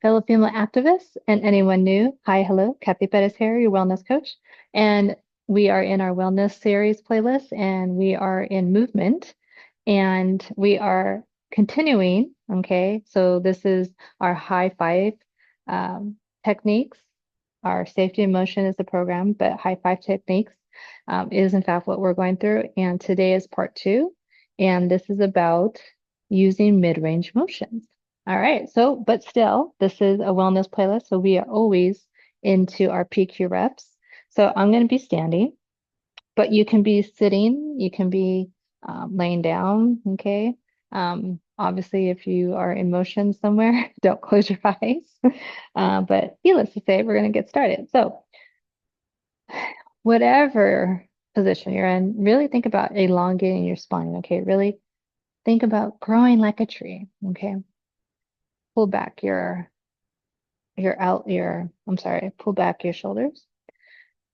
fellow female activists and anyone new. Hi, hello, Cathy here, your wellness coach. And we are in our wellness series playlist and we are in movement and we are continuing. Okay, so this is our High-5 techniques. Our safety and motion is the program, but High-5 techniques is in fact what we're going through. And today is part 2. And this is about using mid-range motions. All right, so, but still, this is a wellness playlist, so we are always into our PQ reps. So I'm going to be standing, but you can be sitting, you can be laying down, okay? Obviously, if you are in motion somewhere, don't close your eyes. But needless to say, we're going to get started. So, whatever position you're in, really think about elongating your spine, okay? Really think about growing like a tree, okay? Pull back pull back your shoulders.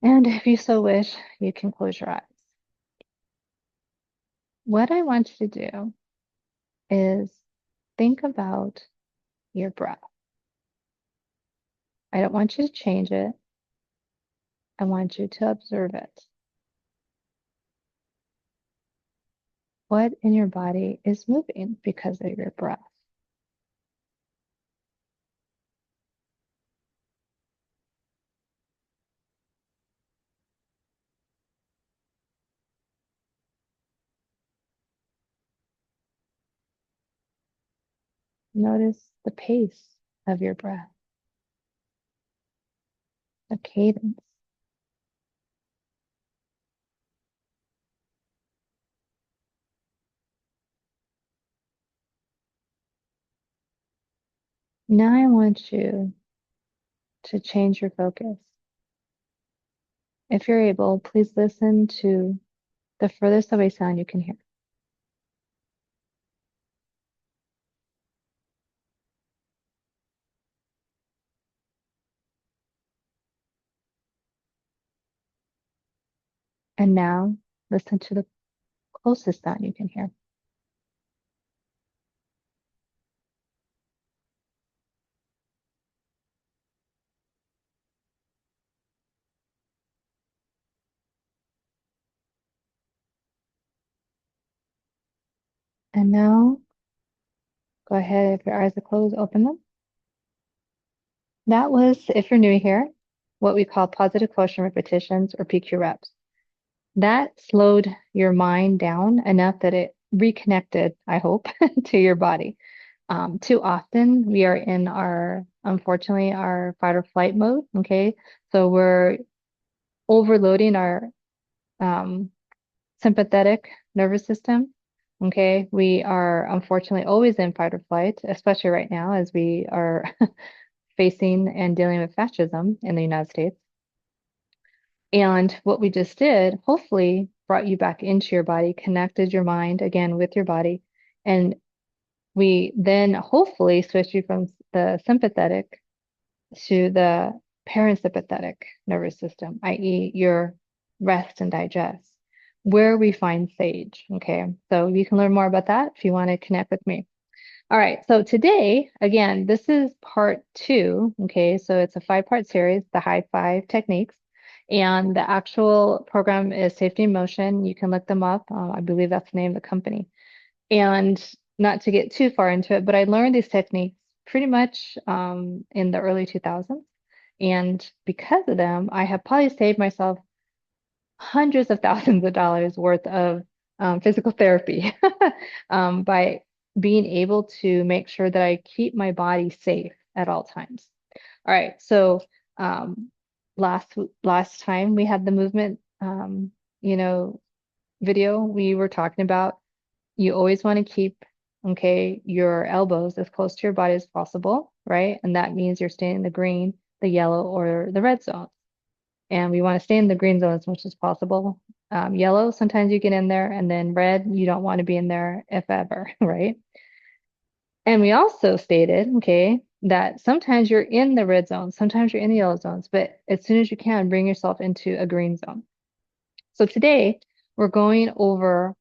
And if you so wish, you can close your eyes. What I want you to do is think about your breath. I don't want you to change it. I want you to observe it. What in your body is moving because of your breath? Notice the pace of your breath, the cadence. Now I want you to change your focus. If you're able, please listen to the furthest away sound you can hear. And now listen to the closest sound you can hear. And now go ahead, if your eyes are closed, open them. That was, if you're new here, what we call positive quotient repetitions or PQ reps. That slowed your mind down enough that it reconnected, I hope, to your body. Too often we are in unfortunately, our fight or flight mode. Okay. So we're overloading our um, sympathetic nervous system. Okay. We are unfortunately always in fight or flight, especially right now as we are facing and dealing with fascism in the United States. And what we just did, hopefully, brought you back into your body, connected your mind again with your body. And we then hopefully switched you from the sympathetic to the parasympathetic nervous system, i.e., your rest and digest, where we find sage. Okay. So you can learn more about that if you want to connect with me. All right, so today, again, this is part 2, okay? So it's a 5-part series, the High-5 techniques, and the actual program is Safety in Motion. You can look them up. I believe that's the name of the company. And not to get too far into it, but I learned these techniques pretty much in the early 2000s. And because of them, I have probably saved myself hundreds of thousands of dollars worth of physical therapy by being able to make sure that I keep my body safe at all times. All right, so um, last time we had the movement, you know, video, we were talking about you always want to keep, okay, your elbows as close to your body as possible, right? And that means you're staying in the green, the yellow, or the red zone. And we want to stay in the green zone as much as possible. Yellow, sometimes you get in there, and then red, you don't want to be in there if ever, right? And we also stated, okay, that sometimes you're in the red zone, sometimes you're in the yellow zones, but as soon as you can, bring yourself into a green zone. So today, we're going over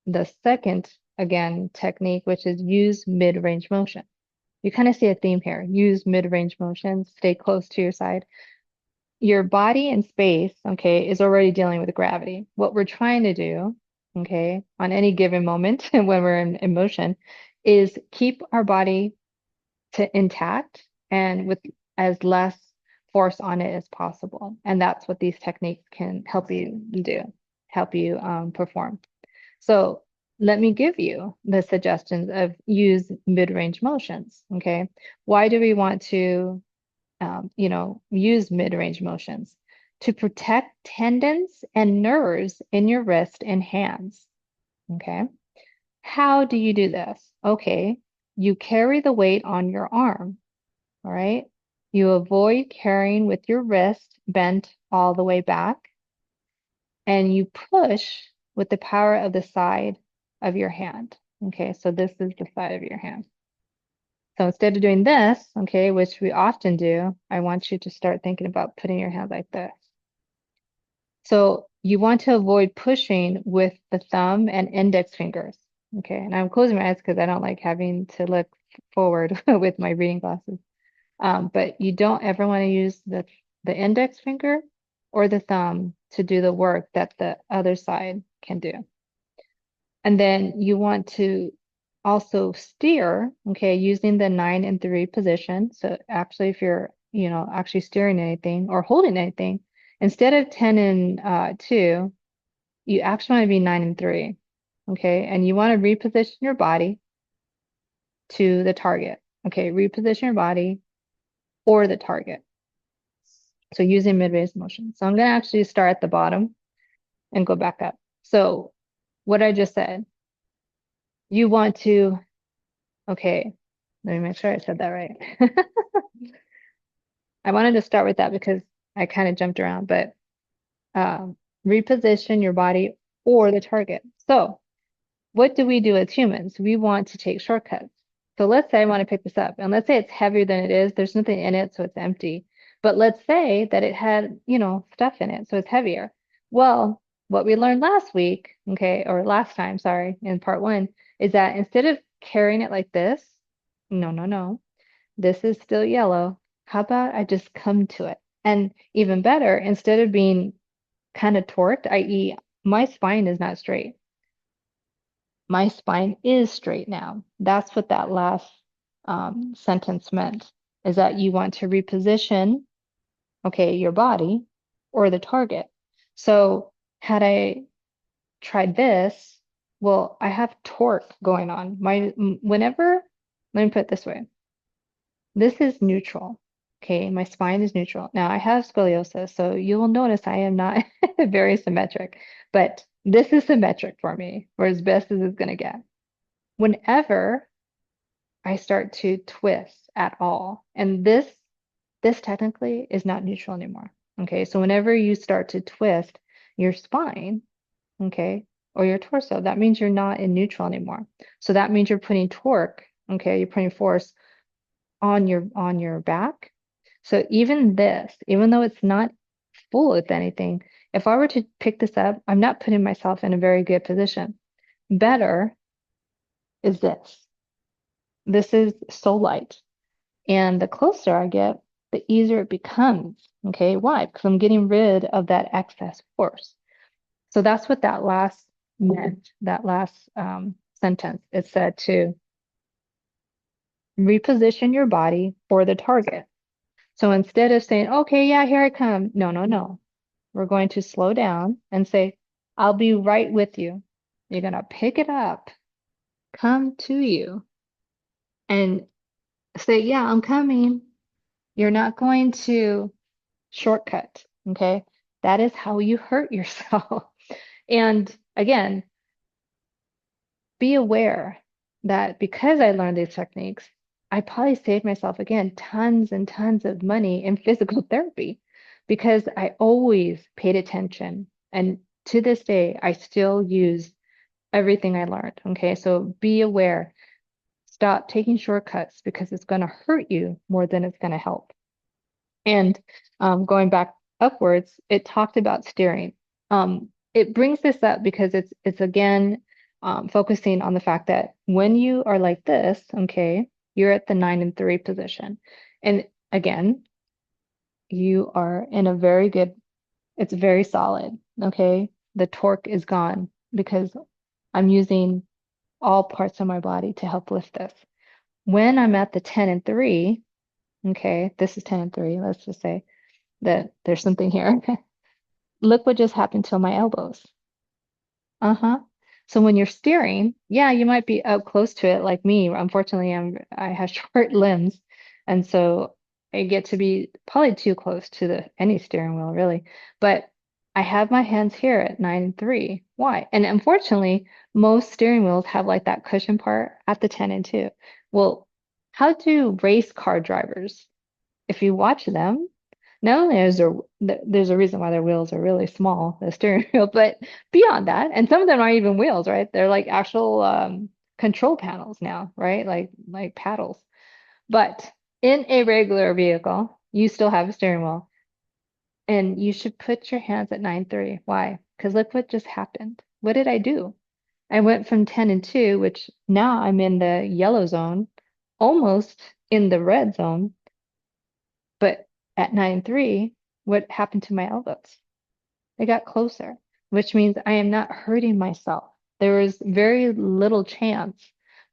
the second, again, technique, which is use mid-range motion. You kind of see a theme here. Use mid-range motions, stay close to your side. Your body in space, okay, is already dealing with gravity. What we're trying to do, okay, on any given moment when we're in motion, is keep our body to intact and with as less force on it as possible. And that's what these techniques can help you do, help you perform. So let me give you the suggestions of use mid-range motions. Okay. Why do we want to, use mid-range motions? To protect tendons and nerves in your wrist and hands. Okay. How do you do this? Okay. You carry the weight on your arm. All right. You avoid carrying with your wrist bent all the way back, and you push with the power of the side of your hand. Okay, so this is the side of your hand. So instead of doing this, okay, which we often do, I want you to start thinking about putting your hand like this. So you want to avoid pushing with the thumb and index fingers. Okay, and I'm closing my eyes because I don't like having to look forward with my reading glasses. But you don't ever want to use the index finger or the thumb to do the work that the other side can do. And then you want to also steer, okay, using the 9 and 3 position. So actually, if you're, actually steering anything or holding anything, instead of 10 and 2, you actually want to be 9 and 3, okay? And you want to reposition your body to the target, okay? Reposition your body or the target. So using mid-range motion. So I'm going to actually start at the bottom and go back up. So what I just said, you want to, okay, let me make sure I said that right. I wanted to start with that because I kind of jumped around, but reposition your body or the target. So what do we do as humans? We want to take shortcuts. So let's say I want to pick this up, and let's say it's heavier than it is. There's nothing in it, so it's empty. But let's say that it had, stuff in it, so it's heavier. Well, what we learned last week, okay, or last time, sorry, in part one, is that instead of carrying it like this, no, no, no, this is still yellow. How about I just come to it? And even better, instead of being kind of torqued, i.e., my spine is not straight. My spine is straight now. That's what that last sentence meant, is that you want to reposition, okay, your body or the target. So had I tried this, well, I have torque going on. Whenever, let me put it this way. This is neutral. Okay, my spine is neutral. Now I have scoliosis, so you will notice I am not very symmetric, but this is symmetric for me, or as best as it's gonna get. Whenever I start to twist at all, and this technically is not neutral anymore. Okay, so whenever you start to twist your spine, okay, or your torso, that means you're not in neutral anymore. So that means you're putting torque, okay, you're putting force on your back. So even this, even though it's not full with anything, if I were to pick this up, I'm not putting myself in a very good position. Better is this. This is so light. And the closer I get, the easier it becomes. Okay, why? Because I'm getting rid of that excess force. So that's what that last meant, that last sentence. It said to reposition your body for the target. So instead of saying, okay, yeah, here I come. No, no, no. We're going to slow down and say, I'll be right with you. You're going to pick it up, come to you, and say, yeah, I'm coming. You're not going to shortcut. Okay. That is how you hurt yourself. And again, be aware that because I learned these techniques, I probably saved myself again tons and tons of money in physical therapy because I always paid attention. And to this day, I still use everything I learned. Okay, so be aware. Stop taking shortcuts because it's going to hurt you more than it's going to help. And going back upwards, it talked about steering. It brings this up because it's again focusing on the fact that when you are like this, okay, you're at the 9 and 3 position. And again, you are in a very good, it's very solid. Okay. The torque is gone because I'm using all parts of my body to help lift this. When I'm at the 10 and 3, okay, this is 10 and 3. Let's just say that there's something here. Look what just happened to my elbows. Uh-huh. So when you're steering, yeah, you might be up close to it like me. Unfortunately, I have short limbs, and so I get to be probably too close to the any steering wheel really. But I have my hands here at 9 and 3. Why? And unfortunately, most steering wheels have like that cushion part at the 10 and 2. Well, how do race car drivers, if you watch them, not only is there's a reason why their wheels are really small, the steering wheel, but beyond that, and some of them aren't even wheels, right? They're like actual control panels now, right? Like paddles. But in a regular vehicle, you still have a steering wheel, and you should put your hands at 9 3. Why? Because look what just happened. What did I do? I went from 10 and 2, which now I'm in the yellow zone, almost in the red zone, but at 9 3, what happened to my elbows? They got closer, which means I am not hurting myself. There is very little chance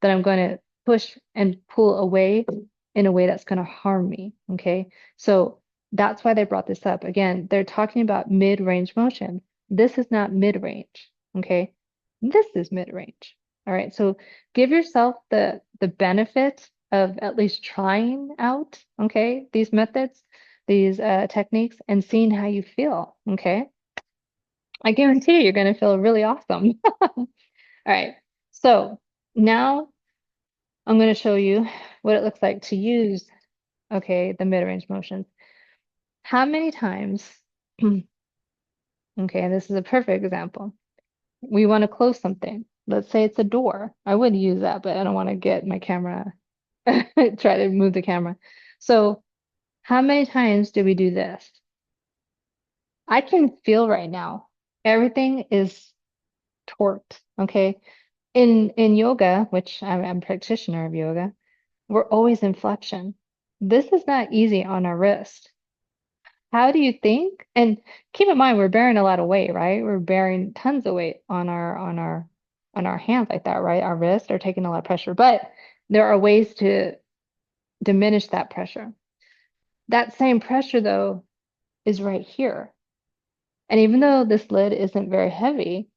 that I'm going to push and pull away in a way that's going to harm me. Okay. So that's why they brought this up. Again, they're talking about mid-range motion. This is not mid-range. Okay. This is mid-range. All right. So give yourself the benefit of at least trying out, okay, these methods, these techniques, and seeing how you feel. Okay. I guarantee you're going to feel really awesome. All right. So now I'm going to show you what it looks like to use, okay, the mid-range motions. How many times, okay, this is a perfect example. We want to close something. Let's say it's a door. I would use that, but I don't want to get my camera, try to move the camera. So how many times do we do this? I can feel right now, everything is torqued, okay? In yoga, which I'm a practitioner of yoga, we're always in flexion. This is not easy on our wrist. How do you think? And keep in mind, we're bearing a lot of weight, right? We're bearing tons of weight on our hands like that, right? Our wrists are taking a lot of pressure, but there are ways to diminish that pressure. That same pressure, though, is right here. And even though this lid isn't very heavy,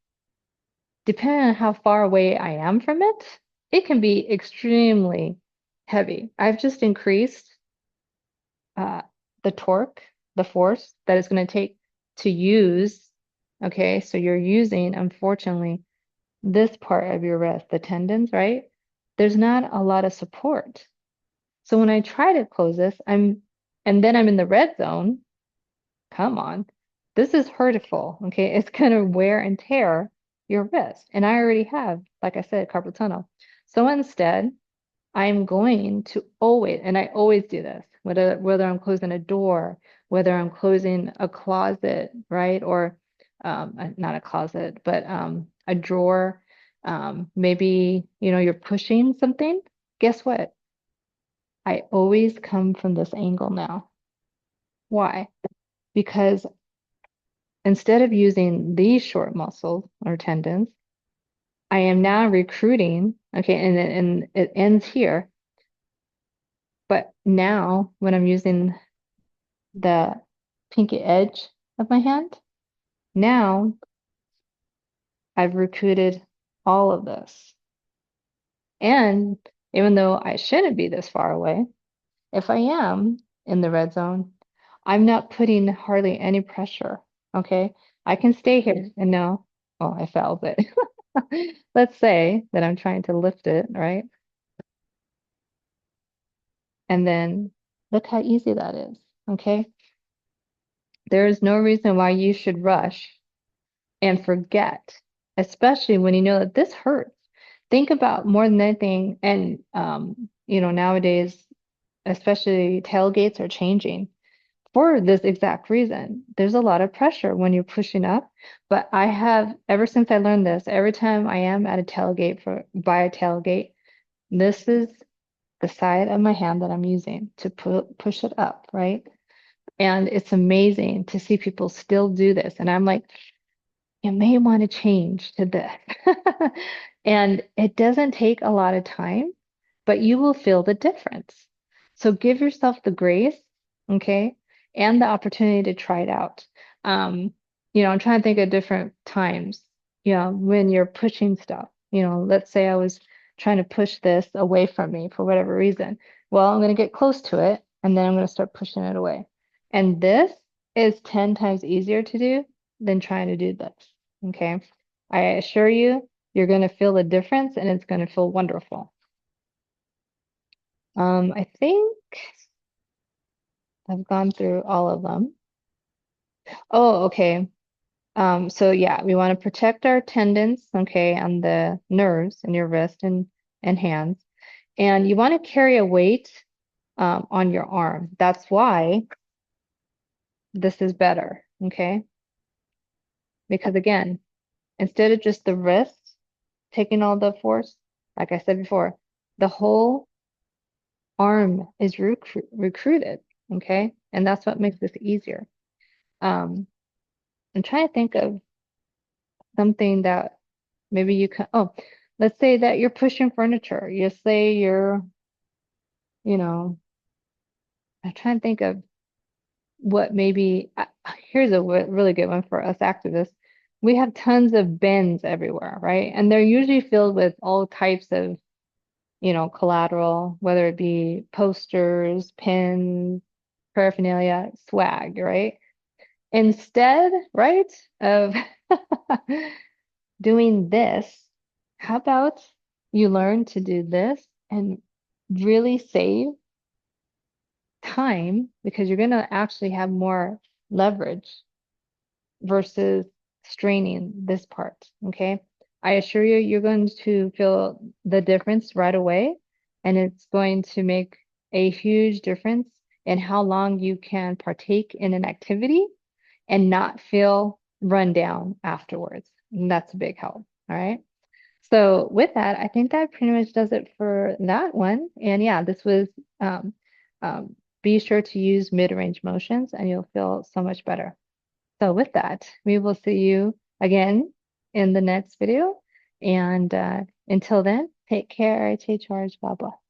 depending on how far away I am from it, it can be extremely heavy. I've just increased uh, the torque, the force that it's going to take to use. Okay, so you're using, unfortunately, this part of your wrist, the tendons, right? There's not a lot of support. So when I try to close this, and then I'm in the red zone. Come on. This is hurtful. Okay. It's going to wear and tear your wrist. And I already have, like I said, carpal tunnel. So instead, I'm going to always, and I always do this, whether I'm closing a door, whether I'm closing a closet, right? Or not a closet, but a drawer. Maybe, you're pushing something. Guess what? I always come from this angle now. Why? Because instead of using these short muscles or tendons, I am now recruiting, okay, and it ends here. But now when I'm using the pinky edge of my hand, now I've recruited all of this. And even though I shouldn't be this far away, if I am in the red zone, I'm not putting hardly any pressure, okay? I can stay here and now, oh, I fell, but let's say that I'm trying to lift it, right? And then look how easy that is, okay? There is no reason why you should rush and forget, especially when you know that this hurts. Think about more than anything, and nowadays, especially tailgates are changing for this exact reason. There's a lot of pressure when you're pushing up, but I have, ever since I learned this, every time I am at a tailgate by a tailgate, this is the side of my hand that I'm using to push it up, right? And it's amazing to see people still do this. And I'm like, you may want to change to this. And it doesn't take a lot of time, but you will feel the difference. So give yourself the grace, okay, and the opportunity to try it out. Um, I'm trying to think of different times, when you're pushing stuff. Let's say I was trying to push this away from me for whatever reason. Well, I'm going to get close to it, and then I'm going to start pushing it away. And this is 10 times easier to do than trying to do this. Okay. I assure you, you're going to feel the difference and it's going to feel wonderful. I think I've gone through all of them. Oh, okay. So yeah, we want to protect our tendons, okay, and the nerves in your wrist and hands. And you want to carry a weight on your arm. That's why this is better, okay? Because again, instead of just the wrist taking all the force, like I said before, the whole arm is recruited, okay? And that's what makes this easier. Um, I'm trying to think of something that maybe you can, oh, let's say that you're pushing furniture. You say you're, you know, I'm trying to think of what maybe, here's a really good one for us activists. We have tons of bins everywhere, right? And they're usually filled with all types of, collateral, whether it be posters, pins, paraphernalia, swag, right? Instead, right, of doing this, how about you learn to do this and really save time because you're going to actually have more leverage versus straining this part, okay? I assure you, you're going to feel the difference right away, and it's going to make a huge difference in how long you can partake in an activity and not feel run down afterwards. And that's a big help. All right. So with that, I think that pretty much does it for that one. And yeah, this was um, be sure to use mid-range motions and you'll feel so much better. So with that, we will see you again in the next video. And until then, take care, take charge, blah, blah.